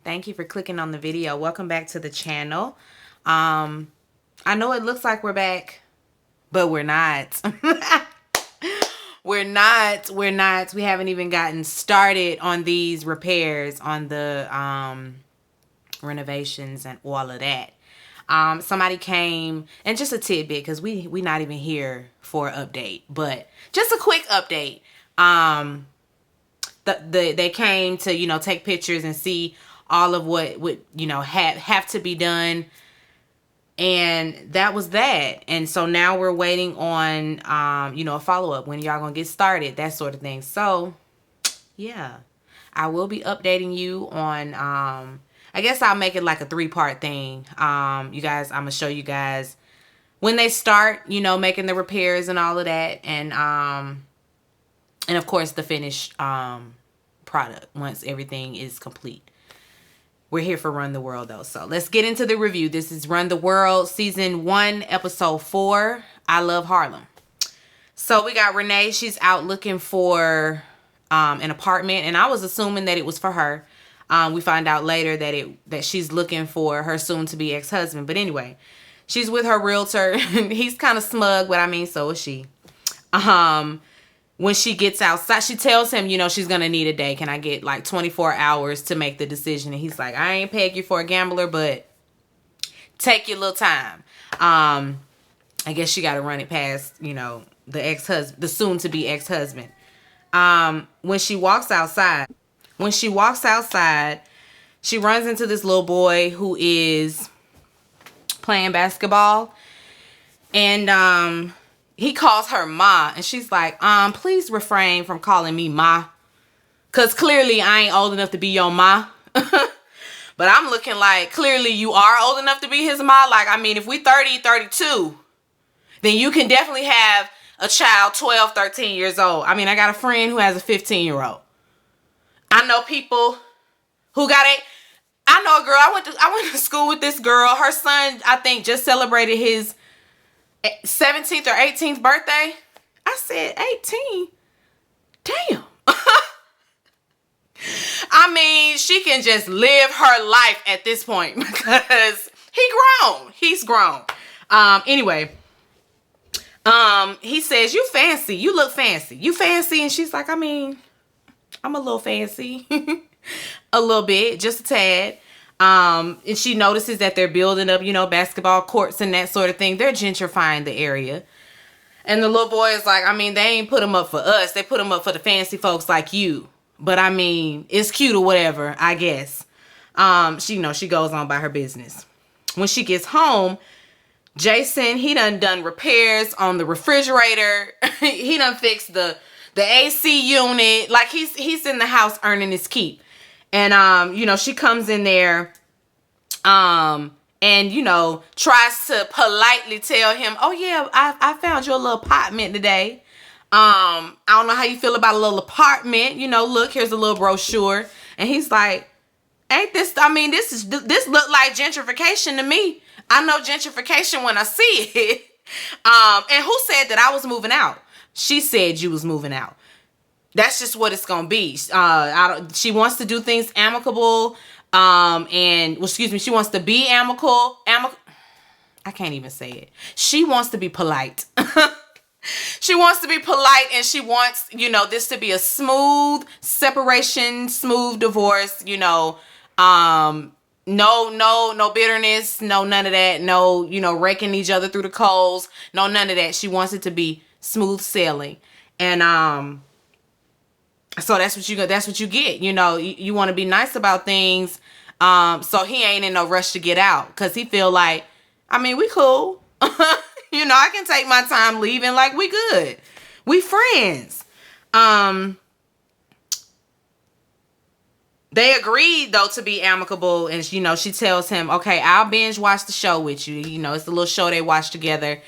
Thank you for clicking on the video. Welcome back to the channel. I know it looks like we're back, but we're not. We're not. We haven't even gotten started on these repairs, on the renovations and all of that. Somebody came, and just a tidbit, because we not even here for an update, but just a quick update. They came to, take pictures and see all of what would, have to be done. And that was that. And so now we're waiting on, a follow-up. When y'all gonna get started, that sort of thing. So, yeah. I will be updating you on, I guess I'll make it like a 3-part thing. You guys, I'm gonna show you guys when they start, making the repairs and all of that. And of course, the finished product once everything is complete. We're here for Run the World, though. So let's get into the review. This is Run the World, Season 1, Episode 4, I Love Harlem. So we got Renee. She's out looking for an apartment, and I was assuming that it was for her. We find out later that she's looking for her soon-to-be ex-husband. But anyway, she's with her realtor. He's kind of smug, but I mean, so is she. When she gets outside, she tells him, she's going to need a day. Can I get like 24 hours to make the decision? And he's like, I ain't peg you for a gambler, but take your little time. I guess she got to run it past, the ex-husband, the soon-to-be ex-husband. When she walks outside, she runs into this little boy who is playing basketball. And, he calls her Ma, and she's like, please refrain from calling me Ma. Because clearly I ain't old enough to be your Ma. But I'm looking like, clearly you are old enough to be his Ma. Like, I mean, if we 30, 32, then you can definitely have a child 12, 13 years old. I mean, I got a friend who has a 15-year-old. I know people who got it. I know a girl, I went to school with this girl. Her son, I think, just celebrated his 17th or 18th birthday. I said 18. Damn. I mean, she can just live her life at this point because he's grown. Anyway, he says, you fancy, you look fancy, you fancy. And she's like, I mean, I'm a little fancy. A little bit, just a tad. And she notices that they're building up, basketball courts and that sort of thing. They're gentrifying the area. And the little boy is like, I mean, they ain't put them up for us. They put them up for the fancy folks like you. But I mean, it's cute or whatever, I guess. She goes on by her business. When she gets home, Jason, he done repairs on the refrigerator. He done fixed the AC unit. Like he's in the house earning his keep. And, she comes in there, and, tries to politely tell him, oh, yeah, I found you a little apartment today. I don't know how you feel about a little apartment. Look, here's a little brochure. And he's like, ain't this, this look like gentrification to me. I know gentrification when I see it. And who said that I was moving out? She said you was moving out. That's just what it's gonna be. She wants to do things amicable, she wants to be amicable. I can't even say it. She wants to be polite. She wants to be polite, and she wants, this to be a smooth separation, smooth divorce. No bitterness, no none of that. No, raking each other through the coals. No, none of that. She wants it to be smooth sailing, and so that's what you get. You want to be nice about things. So he ain't in no rush to get out because he feel like, I mean, we cool. I can take my time leaving, like we good. We friends. They agreed though to be amicable, and she tells him, okay, I'll binge watch the show with you. It's the little show they watch together.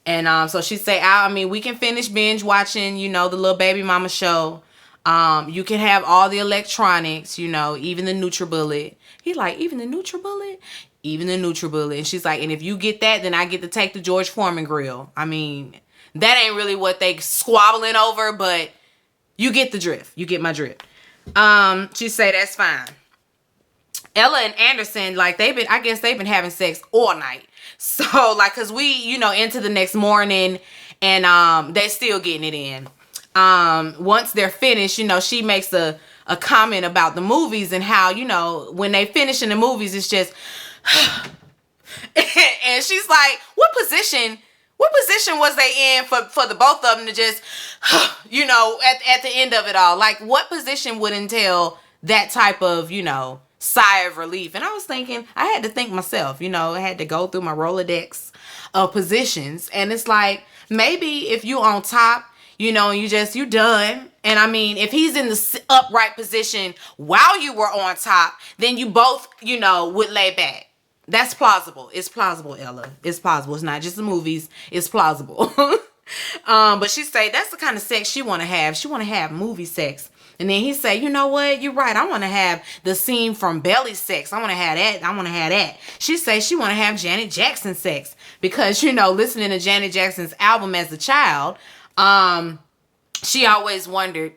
And so she say, we can finish binge watching, the little baby mama show. You can have all the electronics, even the NutriBullet. He like, even the NutriBullet? Even the NutriBullet. And she's like, and if you get that, then I get to take the George Foreman grill. I mean, that ain't really what they squabbling over, but you get the drift. You get my drift. She say, that's fine. Ella and Anderson, like I guess they've been having sex all night. So like, cause we, into the next morning, and they still getting it in. Once they're finished, she makes a comment about the movies and how, when they finish in the movies, it's just, and she's like, what position was they in for the both of them to just, at the end of it all? Like, what position would entail that type of, sigh of relief? And I was thinking, I had to think myself, I had to go through my Rolodex of positions. And it's like, maybe if you on top, you done. And I mean, if he's in the upright position while you were on top, then you both, would lay back. That's plausible. It's plausible, Ella. It's plausible. It's not just the movies. It's plausible. But she say that's the kind of sex she want to have. She want to have movie sex. And then he say, you know what? You're right. I want to have the scene from Belly sex. I want to have that. I want to have that. She say she want to have Janet Jackson sex because, listening to Janet Jackson's album as a child, she always wondered,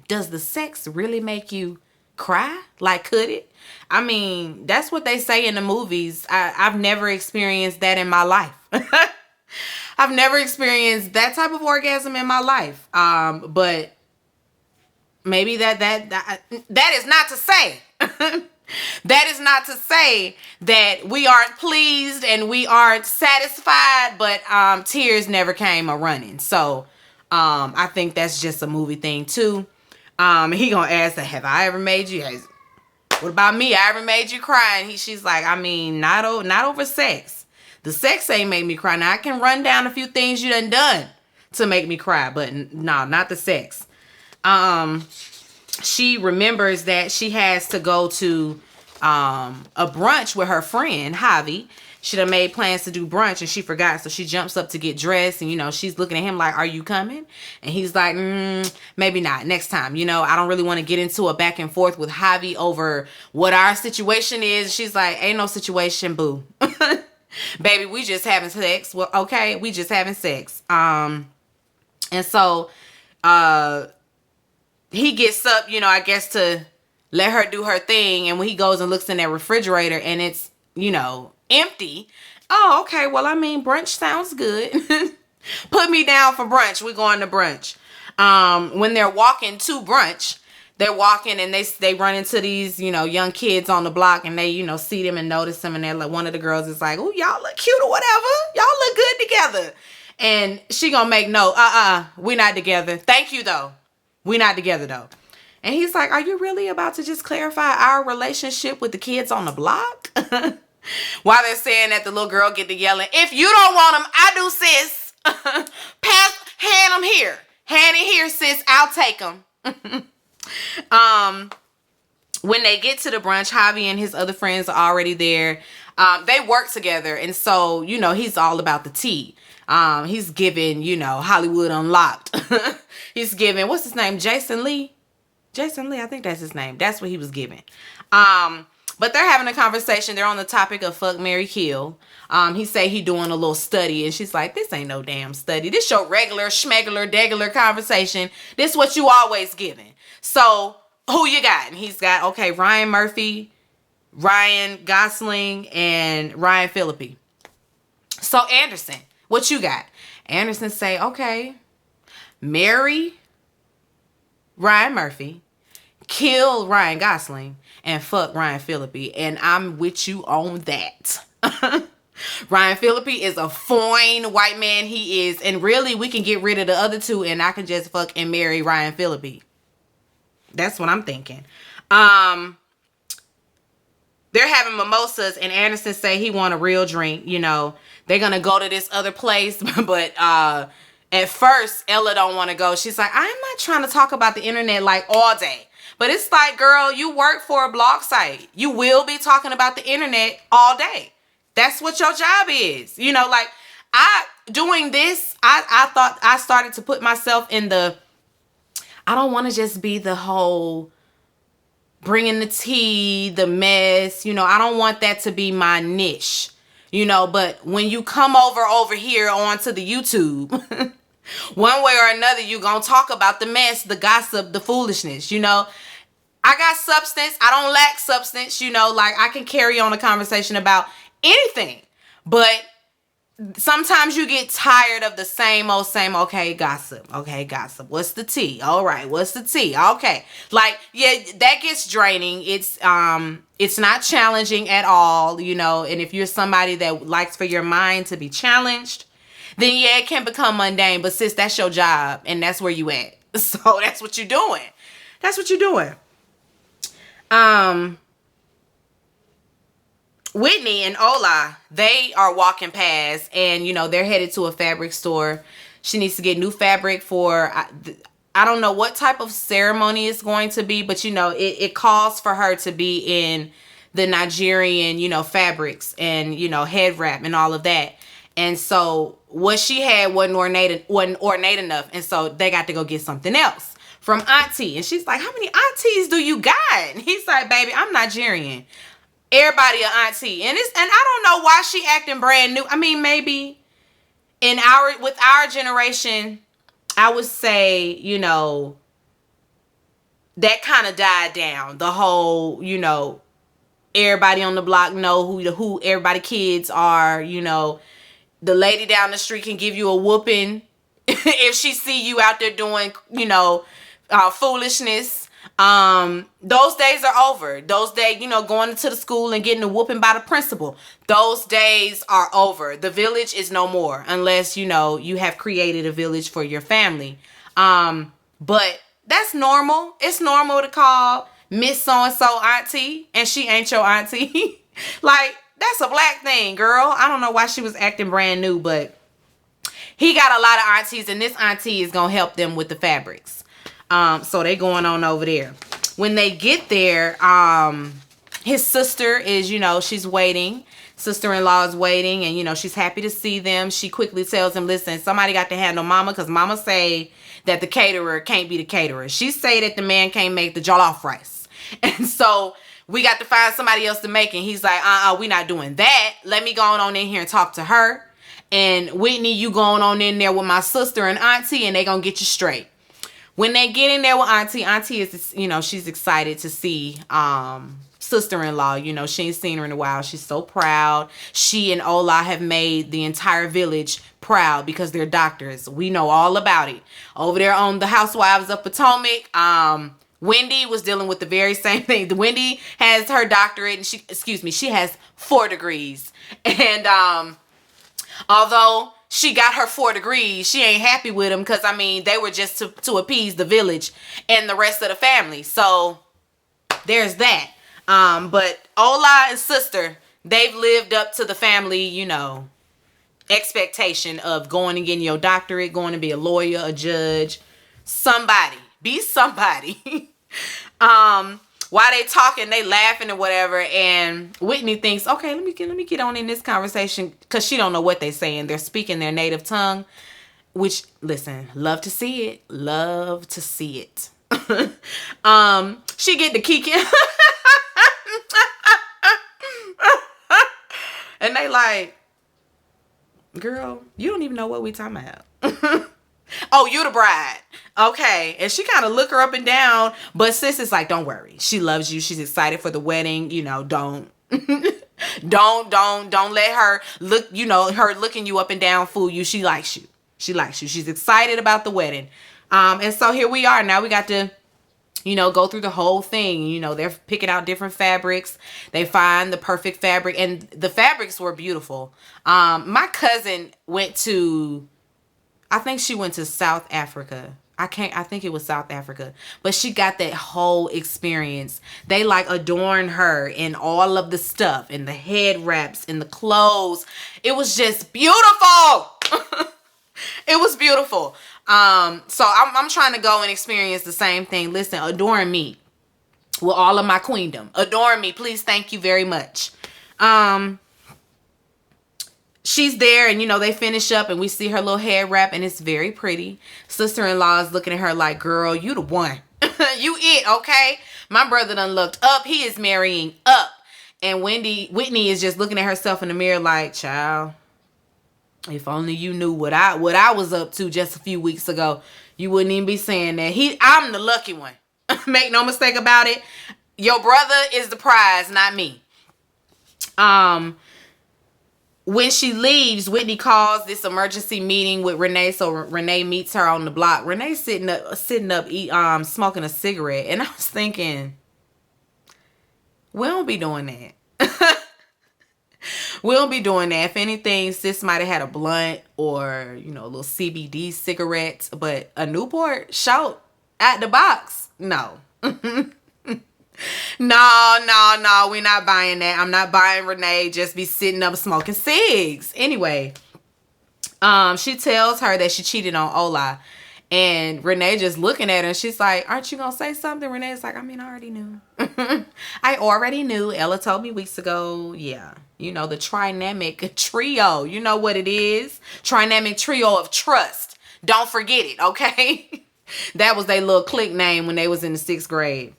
does the sex really make you cry? Like, could it? I mean, that's what they say in the movies. I've never experienced that in my life. I've never experienced that type of orgasm in my life. But maybe that is not to say that is not to say that we aren't pleased and we aren't satisfied, but tears never came a running. So I think that's just a movie thing too. He gonna ask that, have I ever made you? What about me? I ever made you cry? And she's like, I mean, not over sex. The sex ain't made me cry. Now I can run down a few things you done to make me cry, but no, not the sex. She remembers that she has to go to a brunch with her friend Javi. She done made plans to do brunch and she forgot, so she jumps up to get dressed, and she's looking at him like, are you coming? And he's like, maybe not, next time. I don't really want to get into a back and forth with Javi over what our situation is. She's like, ain't no situation, boo. Baby, we just having sex. Well, okay, we just having sex. And so he gets up, I guess, to let her do her thing. And when he goes and looks in that refrigerator and it's, empty. Oh, okay. Well, I mean, brunch sounds good. Put me down for brunch. We're going to brunch. When they're walking to brunch, they're walking and they run into these, young kids on the block, and they, see them and notice them. And they're like, one of the girls is like, oh, y'all look cute or whatever. Y'all look good together. And she gonna make note. We're not together. Thank you though. We're not together though. And he's like, are you really about to just clarify our relationship with the kids on the block? While they're saying that, the little girl get to yelling, if you don't want them, I do, sis. Hand them here. Hand it here, sis. I'll take them. When they get to the brunch, Javi and his other friends are already there. They work together. And so, he's all about the tea. He's giving, Hollywood Unlocked. He's giving, what's his name? Jason Lee, I think that's his name. That's what he was giving. But they're having a conversation. They're on the topic of fuck, marry, kill. He say he doing a little study, and she's like, this ain't no damn study. This your regular, schmegular, degular conversation. This what you always giving. So, who you got? And he's got, okay, Ryan Murphy, Ryan Gosling, and Ryan Phillippe. So, Anderson, what you got? Anderson say, okay, marry Ryan Murphy, kill Ryan Gosling, and fuck Ryan Phillippe. And I'm with you on that. Ryan Phillippe is a fine white man. He is. And really, we can get rid of the other two and I can just fuck and marry Ryan Phillippe. That's what I'm thinking. They're having mimosas and Anderson say he want a real drink. They're going to go to this other place. But at first, Ella don't want to go. She's like, I'm not trying to talk about the internet like all day. But it's like, girl, you work for a blog site. You will be talking about the internet all day. That's what your job is. Doing this, I thought I started to put myself in I don't want to just be the whole bringing the tea, the mess. I don't want that to be my niche. But when you come over here onto the YouTube, one way or another, you're going to talk about the mess, the gossip, the foolishness, I got substance. I don't lack substance. Like I can carry on a conversation about anything. But sometimes you get tired of the same old, same, okay, gossip. Okay, gossip. What's the tea? All right, what's the tea? Okay. Like, yeah, that gets draining. It's not challenging at all, and if you're somebody that likes for your mind to be challenged, then yeah, it can become mundane. But sis, that's your job and that's where you at. So that's what you're doing. That's what you're doing. Whitney and Ola, they are walking past and, they're headed to a fabric store. She needs to get new fabric for, I don't know what type of ceremony it's going to be, but, it calls for her to be in the Nigerian, fabrics and, head wrap and all of that. And so what she had wasn't ornate enough. And so they got to go get something else from Auntie. And she's like, how many aunties do you got? And he's like, baby, I'm Nigerian. Everybody an auntie. And I don't know why she acting brand new. I mean, maybe with our generation, I would say, that kind of died down. The whole, everybody on the block know who everybody kids are, the lady down the street can give you a whooping if she see you out there doing, foolishness. Those days are over. Those days, going into the school and getting a whooping by the principal. Those days are over. The village is no more unless, you have created a village for your family. But that's normal. It's normal to call Miss So-and-so auntie and she ain't your auntie. Like, that's a black thing, girl. I don't know why she was acting brand new, but he got a lot of aunties and this auntie is going to help them with the fabrics. So they going on over there. When they get there, his sister is, she's waiting. Sister-in-law is waiting and, she's happy to see them. She quickly tells him, listen, somebody got to handle mama because mama say that the caterer can't be the caterer. She say that the man can't make the jollof rice. And so we got to find somebody else to make it. He's like, we not doing that. Let me go on in here and talk to her. And Whitney, you going on in there with my sister and auntie and they gonna get you straight. When they get in there with auntie is, she's excited to see sister-in-law. She ain't seen her in a while. She's so proud. She and Ola have made the entire village proud because they're doctors. We know all about it. Over there on the Housewives of Potomac, Wendy was dealing with the very same thing. Wendy has her doctorate and she has 4 degrees. And although she got her 4 degrees, she ain't happy with them because, they were just to appease the village and the rest of the family. So there's that. But Ola and sister, they've lived up to the family, expectation of going and getting your doctorate, going to be a lawyer, a judge, somebody. Be somebody. While they talking, they laughing or whatever, and Whitney thinks, okay, let me get on in this conversation because she don't know what they saying. They're speaking their native tongue, which, listen, love to see it. Love to see it. She get the kicking. And they like, girl, you don't even know what we talking about. Oh, you the bride. Okay. And she kind of look her up and down, but sis is like, don't worry. She loves you. She's excited for the wedding. Don't let her look, her looking you up and down fool you. She likes you. She's excited about the wedding. And so here we are. Now we got to, go through the whole thing. They're picking out different fabrics. They find the perfect fabric and the fabrics were beautiful. My cousin I think she went to South Africa. I think it was South Africa. But she got that whole experience. They adorn her in all of the stuff and the head wraps and the clothes. It was just beautiful. It was beautiful. So I'm trying to go and experience the same thing. Listen, adorn me with all of my queendom. Adorn me. Please. Thank you very much. She's there and, they finish up and we see her little head wrap and it's very pretty. Sister-in-law is looking at her like, girl, you the one. You it, okay? My brother done looked up. He is marrying up. And Whitney is just looking at herself in the mirror like, child, if only you knew what I was up to just a few weeks ago, you wouldn't even be saying that. I'm the lucky one. Make no mistake about it. Your brother is the prize, not me. When she leaves, Whitney calls this emergency meeting with Renee. So Renee meets her on the block. Renee's sitting up, smoking a cigarette. And I was thinking, we don't be doing that. We don't be doing that. If anything, sis might have had a blunt or, a little CBD cigarette. But a Newport shout at the box? No. No, we're not buying that. I'm not buying Renee just be sitting up smoking cigs. Anyway, she tells her that she cheated on Ola. And Renee just looking at her and she's like, aren't you going to say something? Renee's like, I already knew. I already knew. Ella told me weeks ago. Yeah. The trinamic trio. You know what it is? Trinamic trio of trust. Don't forget it, okay? That was their little clique name when they was in the 6th grade.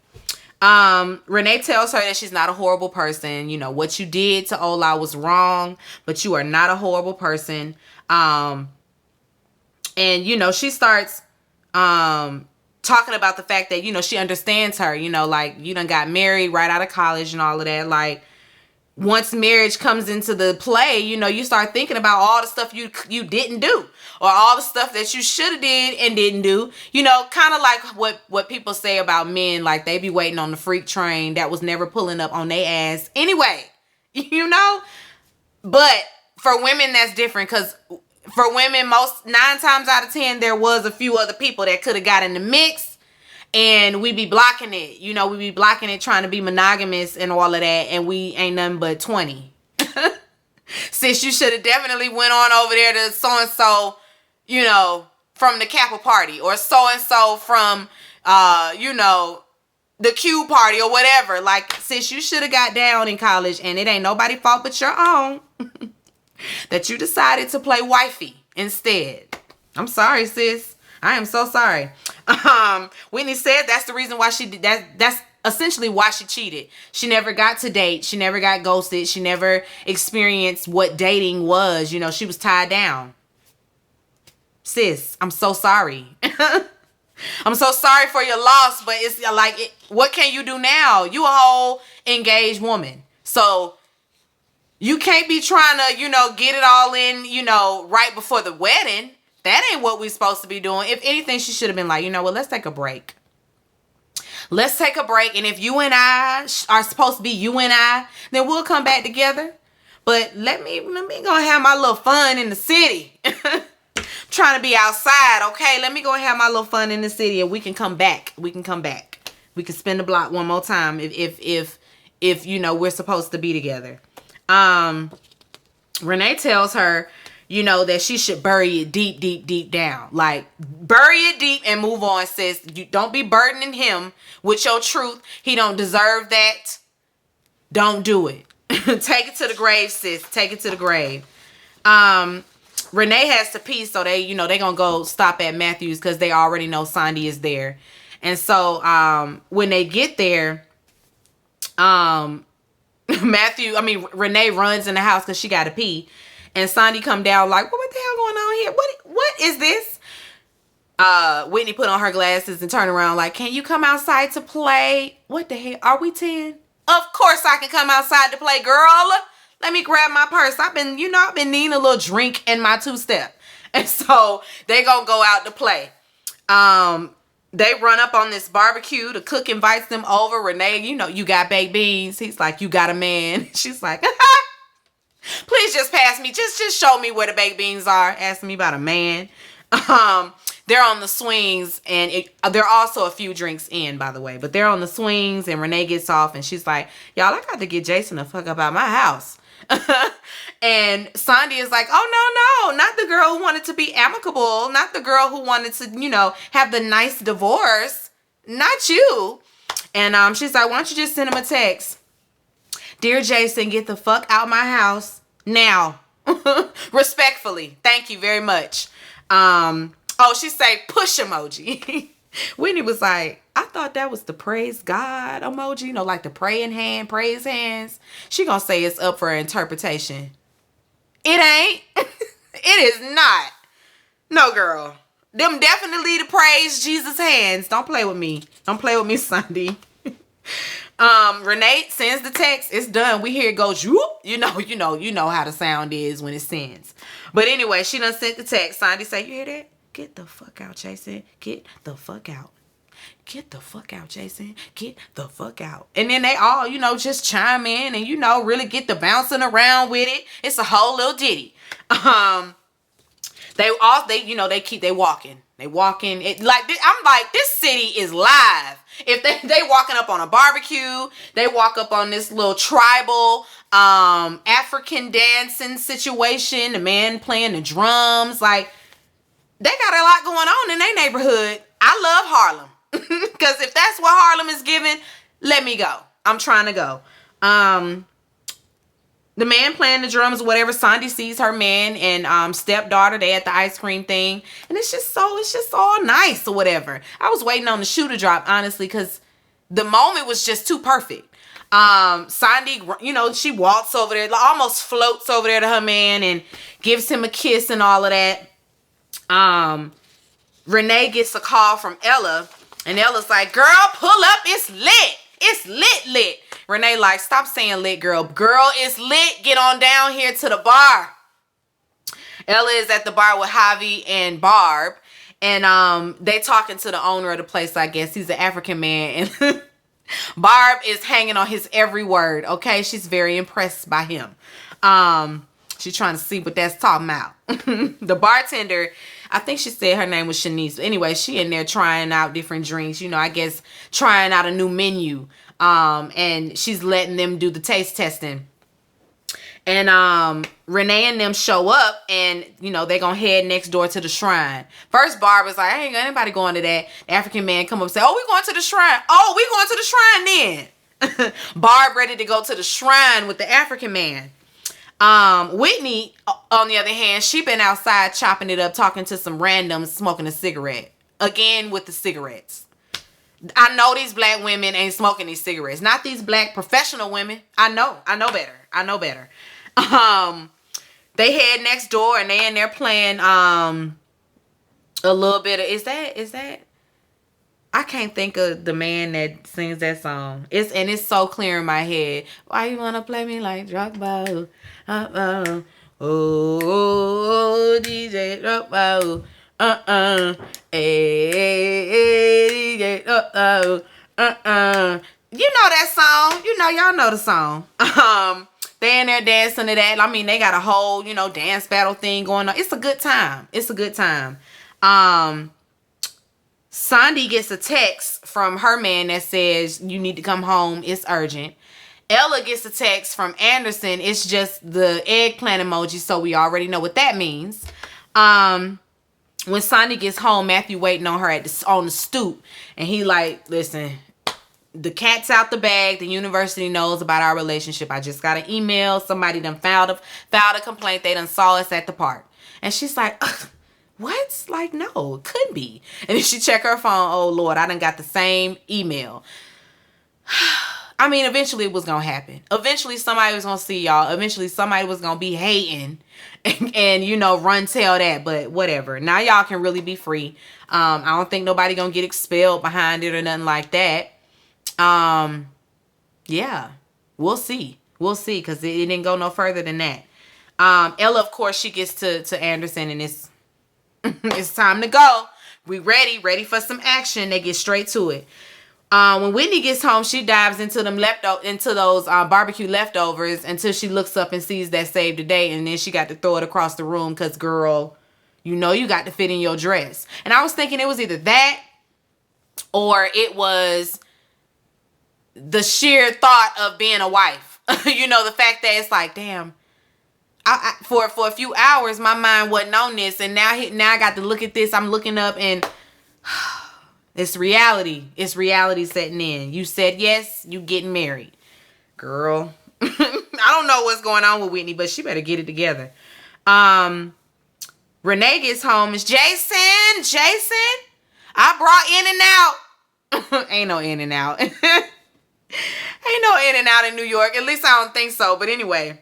Renee tells her that she's not a horrible person. What you did to Ola was wrong, but you are not a horrible person. And she starts talking about the fact that she understands her, like you done got married right out of college and all of that. Like once marriage comes into the play, you start thinking about all the stuff you didn't do, or all the stuff that you should have did and didn't do. Kind of like what people say about men, like they be waiting on the freak train that was never pulling up on their ass anyway. But for women, that's different, because for women, 9 times out of 10, there was a few other people that could have got in the mix. And we be blocking it. We be blocking it, trying to be monogamous and all of that. And we ain't nothing but 20. Sis, you should have definitely went on over there to so-and-so, from the Kappa party. Or so-and-so from, the Q party or whatever. Like, sis, you should have got down in college. And it ain't nobody's fault but your own. That you decided to play wifey instead. I'm sorry, sis. I am so sorry. Whitney said that's the reason why she did that. That's essentially why she cheated. She never got to date. She never got ghosted. She never experienced what dating was. She was tied down. Sis, I'm so sorry. I'm so sorry for your loss, but it's like, what can you do now? You a whole engaged woman. So you can't be trying to, get it all in, right before the wedding. That ain't what we're supposed to be doing. If anything, she should have been like, let's take a break. Let's take a break. And if you and I are supposed to be you and I, then we'll come back together. But let me go and have my little fun in the city. Trying to be outside, okay? Let me go and have my little fun in the city, and we can come back. We can spin the block one more time if we're supposed to be together. Renee tells her, that she should bury it deep, deep, deep down. Like, bury it deep and move on, sis. You don't be burdening him with your truth. He don't deserve that. Don't do it. Take it to the grave, sis. Take it to the grave. Renee has to pee, so they gonna go stop at Matthew's because they already know Sandy is there. And so when they get there, Renee runs in the house because she got to pee. And Sandy come down like, what the hell going on here? What is this? Whitney put on her glasses and turn around like, can you come outside to play? What the hell? Are we 10? Of course I can come outside to play, girl. Let me grab my purse. I've been needing a little drink in my 2-step. And so they gonna go out to play. They run up on this barbecue. The cook invites them over. Renee, you got baked beans. He's like, you got a man. She's like, please just pass me. Just show me where the baked beans are. Asking me about a man. They're on the swings, and there are also a few drinks in, by the way. But they're on the swings, and Renee gets off, and she's like, y'all, I got to get Jason the fuck up out my house. And Sandy is like, oh, no, not the girl who wanted to be amicable. Not the girl who wanted to, have the nice divorce. Not you. And she's like, why don't you just send him a text? Dear Jason, get the fuck out my house now. Respectfully. Thank you very much. She say push emoji. Whitney was like, I thought that was the praise God emoji. Like the praying hand, praise hands. She gonna say it's up for interpretation. It ain't. It is not. No, girl. Them definitely the praise Jesus hands. Don't play with me. Don't play with me, Sunday. Renee sends the text. It's done. We hear it goes, whoop. You know how the sound is when it sends. But anyway, she done sent the text. Sandy say, you hear that? Get the fuck out, Jason. Get the fuck out. Get the fuck out, Jason. Get the fuck out. And then they all, just chime in and, really get the bouncing around with it. It's a whole little ditty. They walking. They walking. I'm like, this city is live. If they walking up on a barbecue, they walk up on this little tribal African dancing situation, the man playing the drums. Like, they got a lot going on in their neighborhood. I love Harlem. Because if that's what Harlem is giving, let me go. I'm trying to go. The man playing the drums or whatever, Sandy sees her man and stepdaughter. They at the ice cream thing. And it's just all nice or whatever. I was waiting on the shoe to drop, honestly, because the moment was just too perfect. Sandy, she walks over there, almost floats over there to her man and gives him a kiss and all of that. Renee gets a call from Ella. And Ella's like, girl, pull up. It's lit. It's lit. Renee like, stop saying lit, girl. Girl, it's lit. Get on down here to the bar. Ella is at the bar with Javi and Barb. And they talking to the owner of the place, I guess. He's an African man. And Barb is hanging on his every word. Okay, she's very impressed by him. She's trying to see what that's talking about. The bartender, I think she said her name was Shanice. Anyway, she in there trying out different drinks. I guess trying out a new menu. And she's letting them do the taste testing. And Renee and them show up and, they gonna head next door to the shrine. First, Barb was like, I ain't got anybody going to that. The African man come up and say, oh, we going to the shrine. Oh, we going to the shrine then. Barb ready to go to the shrine with the African man. Whitney, on the other hand, she been outside chopping it up, talking to some randoms, smoking a cigarette. Again, with the cigarettes. I know these black women ain't smoking these cigarettes. Not these black professional women. I know better. They head next door and they in there playing, a little bit of, is that? I can't think of the man that sings that song. It's so clear in my head. Why you wanna play me like Drogba? Oh, DJ Drogba. DJ Drogba. You know that song. Y'all know the song. They in there dancing to that. I mean, they got a whole, dance battle thing going on. It's a good time. Sandy gets a text from her man that says, you need to come home. It's urgent. Ella gets a text from Anderson. It's just the eggplant emoji, so we already know what that means. When Sandy gets home, Matthew waiting on her on the stoop. And he like, listen, the cat's out the bag. The university knows about our relationship. I just got an email. Somebody done filed a complaint. They done saw us at the park. And she's like, ugh. What? Like, no, it couldn't be. And then she check her phone. Oh, Lord, I done got the same email. I mean, eventually it was going to happen. Eventually somebody was going to see y'all. Eventually somebody was going to be hating and, run tell that. But whatever. Now y'all can really be free. I don't think nobody going to get expelled behind it or nothing like that. Yeah, we'll see. Because it didn't go no further than that. Ella, of course, she gets to Anderson and it's time to go. We ready for some action. They get straight to it. When Whitney gets home, she dives into those barbecue leftovers until she looks up and sees that save the day, and then she got to throw it across the room because, girl, you got to fit in your dress. And I was thinking it was either that or it was the sheer thought of being a wife. The fact that it's like, damn. For a few hours, my mind wasn't on this, and now I got to look at this. I'm looking up, and it's reality. It's reality setting in. You said yes, you getting married, girl. I don't know what's going on with Whitney, but she better get it together. Renee gets home. It's Jason. I brought In and Out. Ain't no In and Out. Ain't no In and Out in New York. At least I don't think so. But anyway.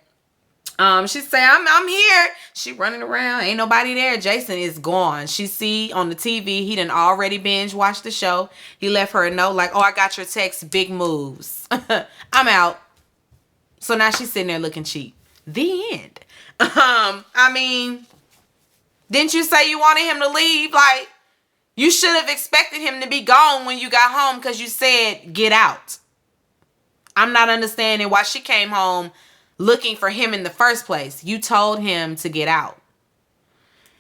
She say, I'm here. She running around. Ain't nobody there. Jason is gone. She see on the TV, he done already binge watched the show. He left her a note like, oh, I got your text. Big moves. I'm out. So now she's sitting there looking cheap. The end. I mean, didn't you say you wanted him to leave? Like, you should have expected him to be gone when you got home because you said, get out. I'm not understanding why she came home looking for him in the first place. You told him to get out.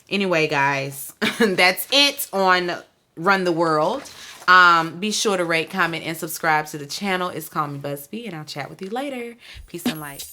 Anyway, guys, that's it on Run the World. Be sure to rate, comment, and subscribe to the channel. It's Call Me Busby, and I'll chat with you later. Peace and light.